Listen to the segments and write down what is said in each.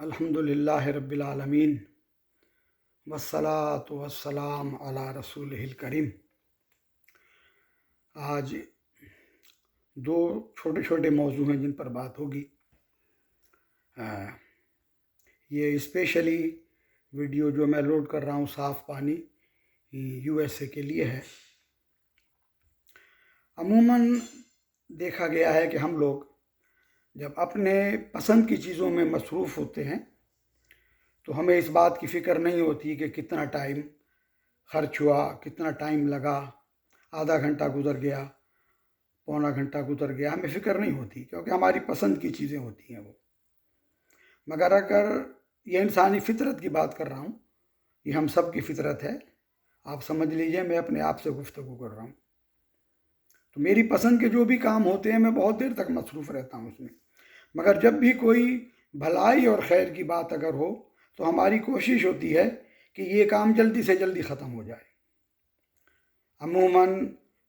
الحمد للہ رب العالمین والصلاة والسلام علی رسول الکریم۔ آج دو چھوٹے چھوٹے موضوع ہیں جن پر بات ہوگی۔ یہ اسپیشلی ویڈیو جو میں لوڈ کر رہا ہوں صاف پانی USA کے لیے ہے۔ عموماً دیکھا گیا ہے کہ ہم لوگ جب اپنے پسند کی چیزوں میں مصروف ہوتے ہیں تو ہمیں اس بات کی فکر نہیں ہوتی کہ کتنا ٹائم خرچ ہوا، کتنا ٹائم لگا، آدھا گھنٹہ گزر گیا، پونا گھنٹہ گزر گیا، ہمیں فکر نہیں ہوتی کیونکہ ہماری پسند کی چیزیں ہوتی ہیں وہ۔ مگر اگر یہ انسانی فطرت کی بات کر رہا ہوں، یہ ہم سب کی فطرت ہے، آپ سمجھ لیجئے میں اپنے آپ سے گفتگو کر رہا ہوں، تو میری پسند کے جو بھی کام ہوتے ہیں میں بہت دیر تک مصروف رہتا ہوں اس میں۔ مگر جب بھی کوئی بھلائی اور خیر کی بات اگر ہو تو ہماری کوشش ہوتی ہے کہ یہ کام جلدی سے جلدی ختم ہو جائے۔ عموماً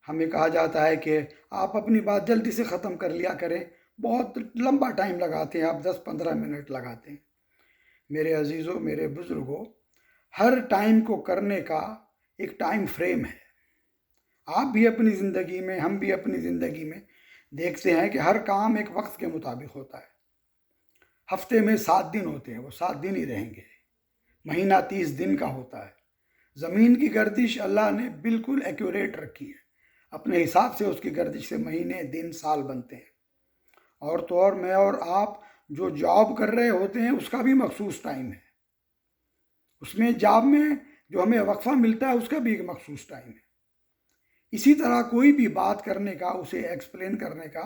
ہمیں کہا جاتا ہے کہ آپ اپنی بات جلدی سے ختم کر لیا کریں، بہت لمبا ٹائم لگاتے ہیں آپ، 10-15 منٹ لگاتے ہیں۔ میرے عزیزوں، میرے بزرگوں، ہر ٹائم کو کرنے کا ایک ٹائم فریم ہے۔ آپ بھی اپنی زندگی میں، ہم بھی اپنی زندگی میں دیکھتے ہیں کہ ہر کام ایک وقت کے مطابق ہوتا ہے۔ ہفتے میں 7 دن ہوتے ہیں، وہ 7 دن ہی رہیں گے۔ مہینہ 30 دن کا ہوتا ہے۔ زمین کی گردش اللہ نے بالکل ایکوریٹ رکھی ہے، اپنے حساب سے اس کی گردش سے مہینے، دن، سال بنتے ہیں۔ اور تو اور میں اور آپ جو جاب کر رہے ہوتے ہیں اس کا بھی مخصوص ٹائم ہے، اس میں جاب میں جو ہمیں وقفہ ملتا ہے اس کا بھی ایک مخصوص ٹائم ہے۔ اسی طرح کوئی بھی بات کرنے کا، اسے ایکسپلین کرنے کا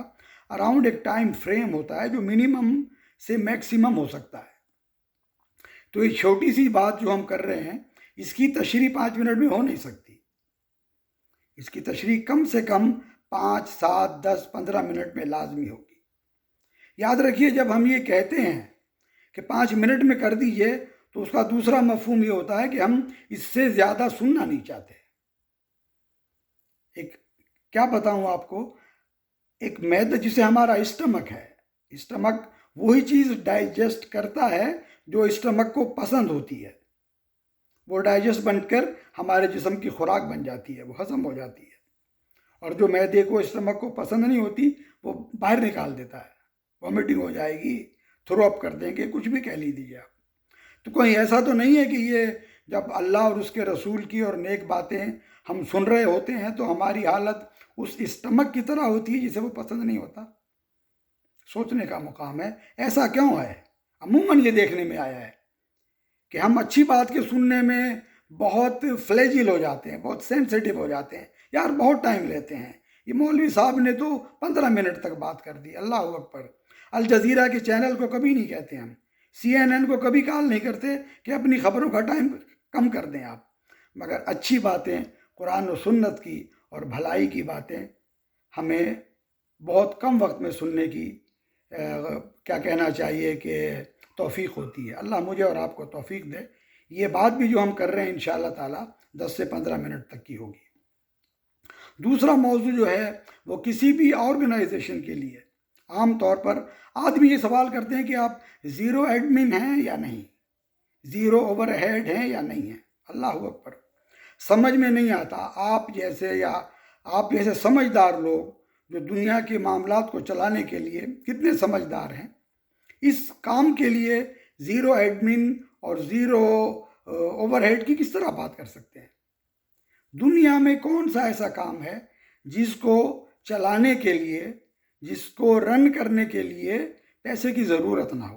اراؤنڈ ایک ٹائم فریم ہوتا ہے جو منیمم سے میکسیمم ہو سکتا ہے۔ تو یہ چھوٹی سی بات جو ہم کر رہے ہیں اس کی تشریح 5 منٹ میں ہو نہیں سکتی، اس کی تشریح کم سے کم 5، 7، 10، 15 منٹ میں لازمی ہوگی۔ یاد رکھیے، جب ہم یہ کہتے ہیں کہ 5 منٹ میں کر دیجئے تو اس کا دوسرا مفہوم یہ ہوتا ہے کہ ہم اس سے زیادہ سننا نہیں چاہتے۔ کیا بتاؤں آپ کو، ایک معدہ جسے ہمارا اسٹمک ہے، اسٹمک وہی چیز ڈائجسٹ کرتا ہے جو اسٹمک کو پسند ہوتی ہے، وہ ڈائجسٹ بن کر ہمارے جسم کی خوراک بن جاتی ہے، وہ ہضم ہو جاتی ہے۔ اور جو معدے کو، اسٹمک کو پسند نہیں ہوتی وہ باہر نکال دیتا ہے، وومیٹنگ ہو جائے گی، تھرو اپ کر دیں گے، کچھ بھی کہہ لیجیے آپ۔ تو کوئی ایسا تو نہیں ہے کہ یہ جب اللہ اور اس کے رسول کی اور نیک باتیں ہم سن رہے ہوتے ہیں تو ہماری حالت اس اسٹمک کی طرح ہوتی ہے جسے وہ پسند نہیں ہوتا۔ سوچنے کا مقام ہے، ایسا کیوں ہے؟ عموماً یہ دیکھنے میں آیا ہے کہ ہم اچھی بات کے سننے میں بہت فلیجل ہو جاتے ہیں، بہت سینسیٹیو ہو جاتے ہیں، یار بہت ٹائم لیتے ہیں، یہ مولوی صاحب نے تو 15 منٹ تک بات کر دی، اللہ اکبر۔ الجزیرہ کے چینل کو کبھی نہیں کہتے ہم، CNN کو کبھی کال نہیں کرتے کہ اپنی خبروں کا ٹائم کم کر دیں آپ۔ مگر اچھی باتیں، قرآن و سنت کی اور بھلائی کی باتیں ہمیں بہت کم وقت میں سننے کی کیا کہنا چاہیے کہ توفیق ہوتی ہے۔ اللہ مجھے اور آپ کو توفیق دے۔ یہ بات بھی جو ہم کر رہے ہیں انشاءاللہ تعالی 10 سے 15 منٹ تک کی ہوگی۔ دوسرا موضوع جو ہے وہ کسی بھی آرگنائزیشن کے لیے عام طور پر آدمی یہ سوال کرتے ہیں کہ آپ زیرو ایڈمن ہیں یا نہیں، زیرو اوور ہیڈ ہیں یا نہیں ہیں۔ اللہ اکبر، سمجھ میں نہیں آتا آپ جیسے سمجھدار لوگ جو دنیا کے معاملات کو چلانے کے لیے کتنے سمجھدار ہیں، اس کام کے لیے زیرو ایڈمن اور زیرو اوور ہیڈ کی کس طرح بات کر سکتے ہیں؟ دنیا میں کون سا ایسا کام ہے جس کو چلانے کے لیے، جس کو رن کرنے کے لیے پیسے کی ضرورت نہ ہو؟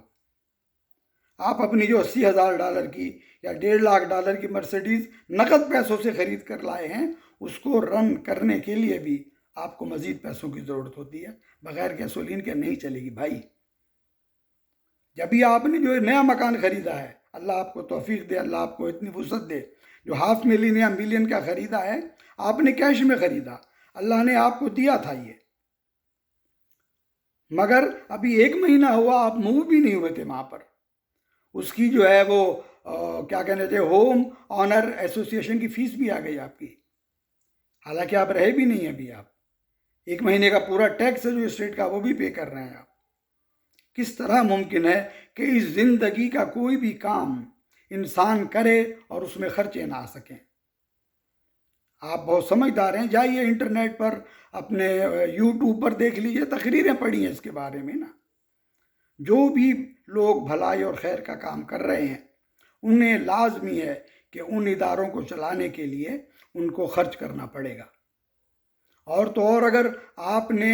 آپ اپنی جو $80,000 کی یا $1.5 کی مرسیڈیز نقد پیسوں سے خرید کر لائے ہیں، اس کو رن کرنے کے لیے بھی آپ کو مزید پیسوں کی ضرورت ہوتی ہے، بغیر گیسولین کے نہیں چلے گی بھائی۔ جبھی آپ نے جو نیا مکان خریدا ہے، اللہ آپ کو توفیق دے، اللہ آپ کو اتنی وسعت دے، جو ½ ملین یا ملین کا خریدا ہے آپ نے کیش میں خریدا، اللہ نے آپ کو دیا تھا یہ، مگر ابھی 1 مہینہ ہوا آپ موو بھی نہیں ہوئے تھے وہاں پر، اس کی جو ہے وہ کیا کہنے تھے، ہوم آنر ایسوسیشن کی فیس بھی آ گئی آپ کی، حالانکہ آپ رہے بھی نہیں ابھی، آپ 1 مہینے کا پورا ٹیکس ہے جو اسٹیٹ کا وہ بھی پے کر رہے ہیں آپ۔ کس طرح ممکن ہے کہ اس زندگی کا کوئی بھی کام انسان کرے اور اس میں خرچے نہ آ سکیں؟ آپ بہت سمجھدار ہیں، جائیے انٹرنیٹ پر، اپنے یوٹیوب پر دیکھ لیجئے، تقریریں پڑھی ہیں اس کے بارے میں نا۔ جو بھی لوگ بھلائی اور خیر کا کام کر رہے ہیں انہیں لازمی ہے کہ ان اداروں کو چلانے کے لیے ان کو خرچ کرنا پڑے گا۔ اور تو اور اگر آپ نے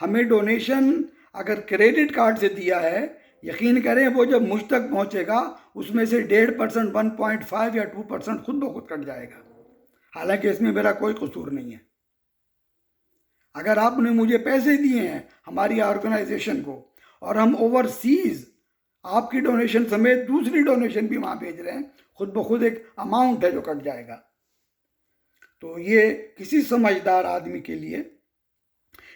ہمیں ڈونیشن اگر کریڈٹ کارڈ سے دیا ہے، یقین کریں وہ جب مجھ تک پہنچے گا اس میں سے 1.5%، 1.5 یا 2% خود بخود کٹ جائے گا، حالانکہ اس میں میرا کوئی قصور نہیں ہے۔ اگر آپ نے مجھے پیسے دیے ہیں ہماری آرگنائزیشن کو اور ہم اوورسیز آپ کی ڈونیشن سمیت دوسری ڈونیشن بھی وہاں بھیج رہے ہیں، خود بخود ایک اماؤنٹ ہے جو کٹ جائے گا۔ تو یہ کسی سمجھدار آدمی کے لیے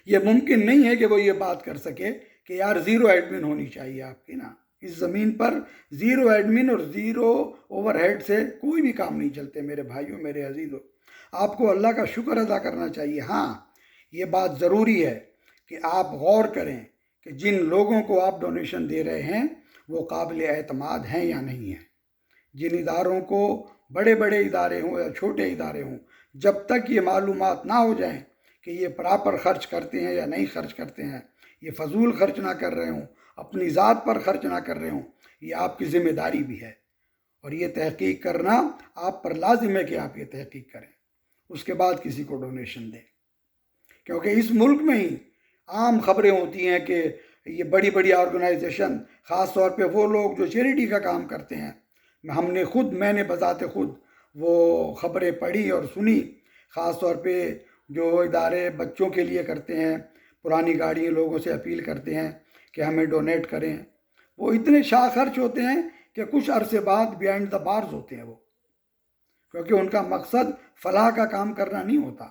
یہ ممکن نہیں ہے کہ وہ یہ بات کر سکے کہ یار زیرو ایڈمن ہونی چاہیے آپ کی نا۔ اس زمین پر زیرو ایڈمن اور زیرو اوور ہیڈ سے کوئی بھی کام نہیں چلتے میرے بھائیوں، میرے عزیزوں۔ آپ کو اللہ کا شکر ادا کرنا چاہیے۔ ہاں، یہ بات ضروری ہے کہ آپ غور کریں کہ جن لوگوں کو آپ ڈونیشن دے رہے ہیں وہ قابل اعتماد ہیں یا نہیں ہیں۔ جن اداروں کو، بڑے بڑے ادارے ہوں یا چھوٹے ادارے ہوں، جب تک یہ معلومات نہ ہو جائیں کہ یہ پراپر خرچ کرتے ہیں یا نہیں خرچ کرتے ہیں، یہ فضول خرچ نہ کر رہے ہوں، اپنی ذات پر خرچ نہ کر رہے ہوں، یہ آپ کی ذمہ داری بھی ہے۔ اور یہ تحقیق کرنا آپ پر لازم ہے کہ آپ یہ تحقیق کریں، اس کے بعد کسی کو ڈونیشن دیں۔ کیونکہ اس ملک میں ہی عام خبریں ہوتی ہیں کہ یہ بڑی بڑی آرگنائزیشن، خاص طور پہ وہ لوگ جو چیریٹی کا کام کرتے ہیں، میں نے بذات خود وہ خبریں پڑھی اور سنی، خاص طور پہ جو ادارے بچوں کے لیے کرتے ہیں، پرانی گاڑیاں لوگوں سے اپیل کرتے ہیں کہ ہمیں ڈونیٹ کریں، وہ اتنے شاہ خرچ ہوتے ہیں کہ کچھ عرصے بعد بیہائنڈ دا بارز ہوتے ہیں وہ، کیونکہ ان کا مقصد فلاح کا کام کرنا نہیں ہوتا،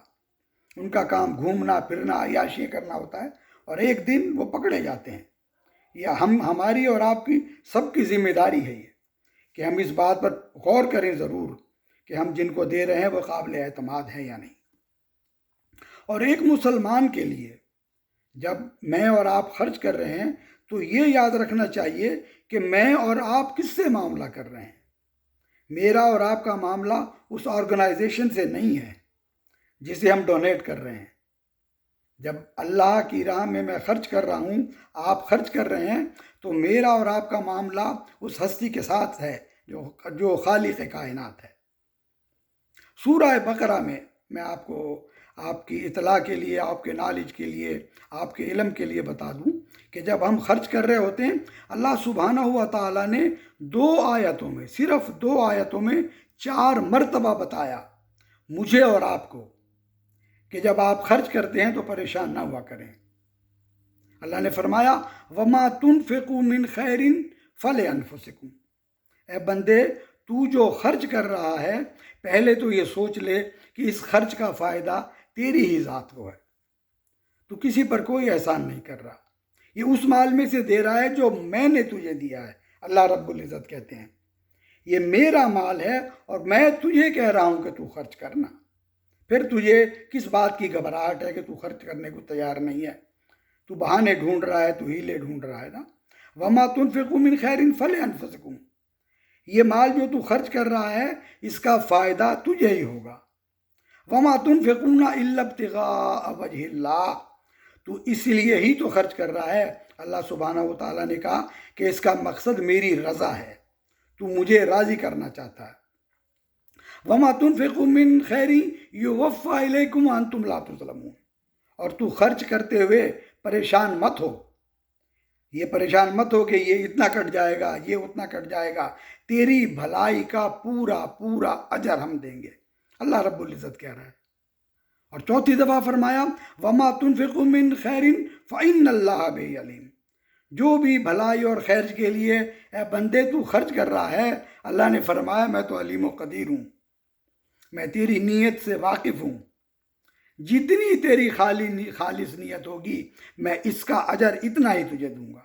ان کا کام گھومنا پھرنا، عیاشی کرنا ہوتا ہے، اور ایک دن وہ پکڑے جاتے ہیں۔ یہ ہماری اور آپ کی سب کی ذمہ داری ہے یہ کہ ہم اس بات پر غور کریں ضرور کہ ہم جن کو دے رہے ہیں وہ قابل اعتماد ہیں یا نہیں۔ اور ایک مسلمان کے لیے جب میں اور آپ خرچ کر رہے ہیں تو یہ یاد رکھنا چاہیے کہ میں اور آپ کس سے معاملہ کر رہے ہیں۔ میرا اور آپ کا معاملہ اس آرگنائزیشن سے نہیں ہے جسے ہم ڈونیٹ کر رہے ہیں۔ جب اللہ کی راہ میں خرچ کر رہا ہوں، آپ خرچ کر رہے ہیں، تو میرا اور آپ کا معاملہ اس ہستی کے ساتھ ہے جو خالق کائنات ہے۔ سورہ بقرہ میں آپ کو، آپ کی اطلاع کے لیے، آپ کے نالج کے لیے، آپ کے علم کے لیے بتا دوں کہ جب ہم خرچ کر رہے ہوتے ہیں، اللہ سبحانہ و تعالیٰ نے 2 آیتوں میں، صرف 2 آیتوں میں 4 مرتبہ بتایا مجھے اور آپ کو کہ جب آپ خرچ کرتے ہیں تو پریشان نہ ہوا کریں۔ اللہ نے فرمایا وَمَا تُنْفِقُوا مِنْ خَيْرٍ فَلِأَنفُسِكُمْ، اے بندے تو جو خرچ کر رہا ہے پہلے تو یہ سوچ لے کہ اس خرچ کا فائدہ تیری ہی ذات کو ہے، تو کسی پر کوئی احسان نہیں کر رہا، یہ اس مال میں سے دے رہا ہے جو میں نے تجھے دیا ہے۔ اللہ رب العزت کہتے ہیں یہ میرا مال ہے اور میں تجھے کہہ رہا ہوں کہ تو خرچ کرنا، پھر تجھے کس بات کی گھبراہٹ ہے کہ تو خرچ کرنے کو تیار نہیں ہے؟ تو بہانے ڈھونڈ رہا ہے، تو ہیلے ڈھونڈ رہا ہے نا۔ وَمَا تُنْفِقُوا مِنْ خَيْرٍ فَلِأَنفُسِكُمْ، یہ مال جو تو خرچ کر رہا ہے اس کا فائدہ تجھے ہی ہوگا۔ وَمَا تُنْفِقُونَ إِلَّا ابْتِغَاءَ وَجْهِ اللَّهِ، تو اس لیے ہی تو خرچ کر رہا ہے۔ اللہ سبحانہ و تعالیٰ نے کہا کہ اس کا مقصد میری رضا ہے، تو مجھے راضی کرنا چاہتا ہے۔ وَمَا تُنْفِقُوا مِنْ خَيْرٍ يُوَفَّى إِلَيْكُمْ وَأَنْتُمْ لَا تُظْلَمُونَ، اور تو خرچ کرتے ہوئے پریشان مت ہو، یہ پریشان مت ہو کہ یہ اتنا کٹ جائے گا، یہ اتنا کٹ جائے گا، تیری بھلائی کا پورا پورا اجر ہم دیں گے، اللہ رب العزت کہہ رہا ہے۔ اور 4تھی دفعہ فرمایا وَمَا تُنْفِقُوا مِنْ خَيْرٍ فَإِنَّ اللَّهَ بِهِ عَلِيمٌ، جو بھی بھلائی اور خیر کے لیے اے بندے تو خرچ کر رہا ہے، اللہ نے فرمایا میں تو علیم و قدیر ہوں، میں تیری نیت سے واقف ہوں، جتنی تیری خالص نیت ہوگی میں اس کا اجر اتنا ہی تجھے دوں گا۔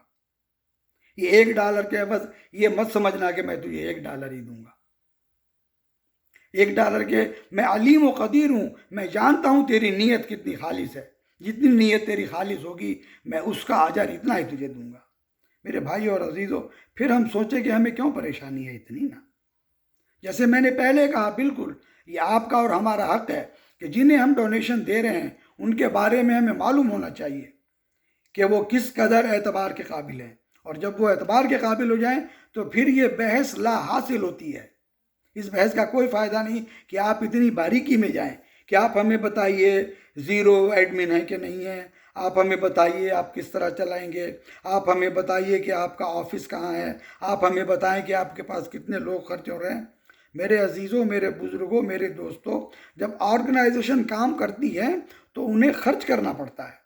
یہ $1 کے عوض یہ مت سمجھنا کہ میں تجھے $1 ہی دوں گا۔ $1 کے میں علیم و قدیر ہوں، میں جانتا ہوں تیری نیت کتنی خالص ہے، جتنی نیت تیری خالص ہوگی میں اس کا اجر اتنا ہی تجھے دوں گا۔ میرے بھائی اور عزیزوں، پھر ہم سوچیں کہ ہمیں کیوں پریشانی ہے اتنی نا. جیسے میں نے پہلے کہا، بالکل یہ آپ کا اور ہمارا حق ہے کہ جنہیں ہم ڈونیشن دے رہے ہیں ان کے بارے میں ہمیں معلوم ہونا چاہیے کہ وہ کس قدر اعتبار کے قابل ہیں. اور جب وہ اعتبار کے قابل ہو جائیں تو پھر یہ بحث لا حاصل ہوتی ہے. اس بحث کا کوئی فائدہ نہیں کہ آپ اتنی باریکی میں جائیں کہ آپ ہمیں بتائیے زیرو ایڈمن ہے کہ نہیں ہے، آپ ہمیں بتائیے آپ کس طرح چلائیں گے، آپ ہمیں بتائیے کہ آپ کا آفس کہاں ہے، آپ ہمیں بتائیں کہ آپ کے پاس کتنے لوگ خرچ ہو رہے ہیں. میرے عزیزوں، میرے بزرگوں، میرے دوستوں، جب آرگنائزیشن کام کرتی ہے تو انہیں خرچ کرنا پڑتا ہے.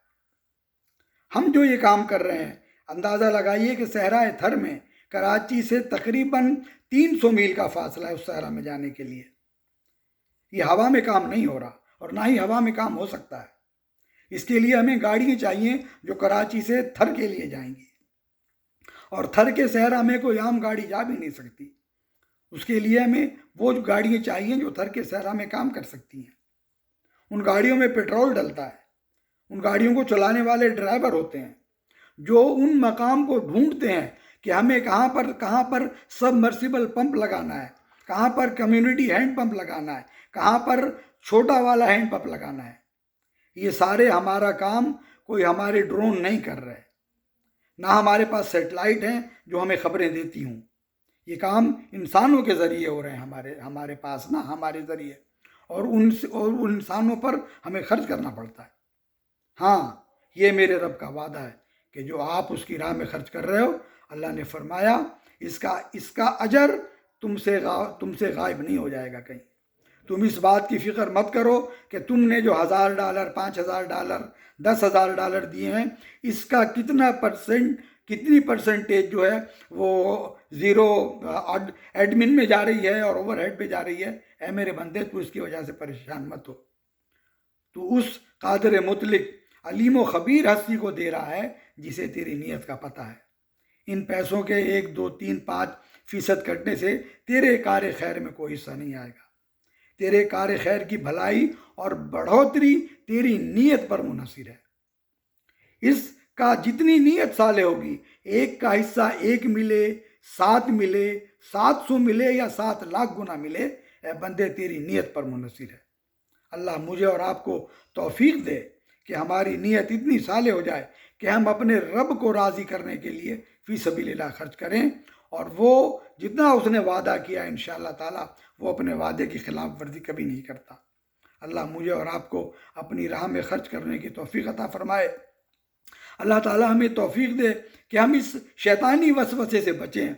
ہم جو یہ کام کر رہے ہیں، اندازہ لگائیے کہ صحرائے تھر میں کراچی سے تقریباً 300 میل کا فاصلہ ہے اس صحرا میں جانے کے لیے. یہ ہوا میں کام نہیں ہو رہا اور نہ ہی ہوا میں کام ہو سکتا ہے. اس کے لیے ہمیں گاڑیاں چاہیے جو کراچی سے تھر کے لیے جائیں گی، اور تھر کے صحرا میں کوئی عام گاڑی جا بھی نہیں سکتی. اس کے لیے ہمیں وہ گاڑیاں چاہیے جو تھر کے صحرا میں کام کر سکتی ہیں. ان گاڑیوں میں پیٹرول ڈلتا ہے، ان گاڑیوں کو چلانے والے ڈرائیور ہوتے ہیں جو ان مقام کو ڈھونڈتے ہیں کہ ہمیں کہاں پر سب مرسیبل پمپ لگانا ہے، کہاں پر کمیونٹی ہینڈ پمپ لگانا ہے، کہاں پر چھوٹا والا ہینڈ پمپ لگانا ہے. یہ سارے ہمارا کام کوئی ہمارے ڈرون نہیں کر رہے، نہ ہمارے پاس سیٹلائٹ ہیں جو ہمیں خبریں دیتی ہوں. یہ کام انسانوں کے ذریعے ہو رہے ہیں ہمارے پاس نا، ہمارے ذریعے، اور ان انسانوں پر ہمیں خرچ کرنا پڑتا ہے. ہاں، یہ میرے رب کا وعدہ ہے کہ جو آپ اس کی راہ میں خرچ کر رہے ہو، اللہ نے فرمایا اس کا اجر تم سے غائب نہیں ہو جائے گا کہیں. تم اس بات کی فکر مت کرو کہ تم نے جو $1000، $5000، $10,000 دیے ہیں، اس کا کتنی پرسنٹیج جو ہے وہ زیرو ایڈمن میں جا رہی ہے اور اوور ہیڈ پہ جا رہی ہے. اے میرے بندے، تو اس کی وجہ سے پریشان مت ہو. تو اس قادر مطلق، علیم و خبیر ہستی کو دے رہا ہے جسے تیری نیت کا پتہ ہے. ان پیسوں کے 1، 2، 3، 5% کٹنے سے تیرے کار خیر میں کوئی حصہ نہیں آئے گا. تیرے کار خیر کی بھلائی اور بڑھوتری تیری نیت پر منحصر ہے. اس کا جتنی نیت صالح ہوگی، 1 کا حصہ 1 ملے، 7 ملے، 700 ملے یا 7 لاکھ گنا ملے، اے بندے تیری نیت پر منحصر ہے. اللہ مجھے اور آپ کو توفیق دے کہ ہماری نیت اتنی صالح ہو جائے کہ ہم اپنے رب کو راضی کرنے کے لیے فی سبیل اللہ خرچ کریں، اور وہ جتنا اس نے وعدہ کیا انشاءاللہ تعالی وہ اپنے وعدے کی خلاف ورزی کبھی نہیں کرتا. اللہ مجھے اور آپ کو اپنی راہ میں خرچ کرنے کی توفیق عطا فرمائے. اللہ تعالی ہمیں توفیق دے کہ ہم اس شیطانی وسوسے سے بچیں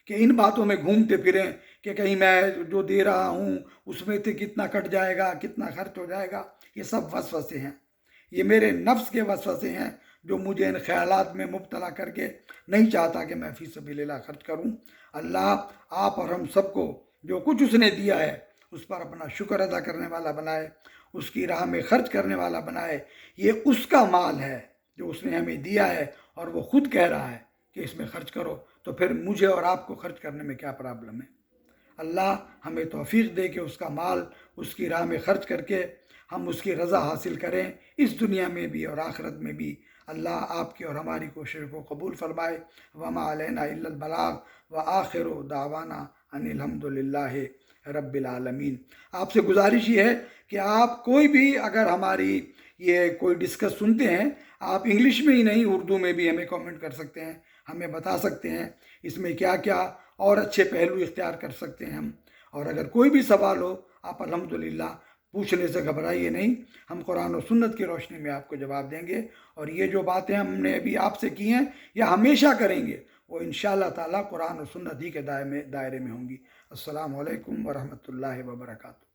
کہ ان باتوں میں گھومتے پھریں کہ کہیں میں جو دے رہا ہوں اس میں سے کتنا کٹ جائے گا، کتنا خرچ ہو جائے گا. یہ سب وسوسے ہیں، یہ میرے نفس کے وسوسے ہیں جو مجھے ان خیالات میں مبتلا کر کے نہیں چاہتا کہ میں فی سبیل اللہ خرچ کروں. اللہ آپ اور ہم سب کو جو کچھ اس نے دیا ہے اس پر اپنا شکر ادا کرنے والا بنائے، اس کی راہ میں خرچ کرنے والا بنائے. یہ اس کا مال ہے جو اس نے ہمیں دیا ہے، اور وہ خود کہہ رہا ہے کہ اس میں خرچ کرو. تو پھر مجھے اور آپ کو خرچ کرنے میں کیا پرابلم ہے؟ اللہ ہمیں توفیق دے کہ اس کا مال اس کی راہ میں خرچ کر کے ہم اس کی رضا حاصل کریں، اس دنیا میں بھی اور آخرت میں بھی. اللہ آپ کی اور ہماری کوشش کو قبول فرمائے. وما علینا الا البلاغ وآخر دعوانا ان الحمد للہ رب العالمین. آپ سے گزارش یہ ہے کہ آپ کوئی بھی اگر ہماری یہ کوئی ڈسکس سنتے ہیں، آپ انگلش میں ہی نہیں اردو میں بھی ہمیں کامنٹ کر سکتے ہیں، ہمیں بتا سکتے ہیں اس میں کیا کیا اور اچھے پہلو اختیار کر سکتے ہیں ہم. اور اگر کوئی بھی سوال ہو آپ الحمدللہ پوچھنے سے گھبرائیے نہیں، ہم قرآن و سنت کی روشنی میں آپ کو جواب دیں گے. اور یہ جو باتیں ہم نے ابھی آپ سے کی ہیں یا ہمیشہ کریں گے وہ انشاءاللہ تعالی قرآن و سنت ہی کے دائرے میں ہوں گی. السلام علیکم ورحمۃ اللہ وبرکاتہ.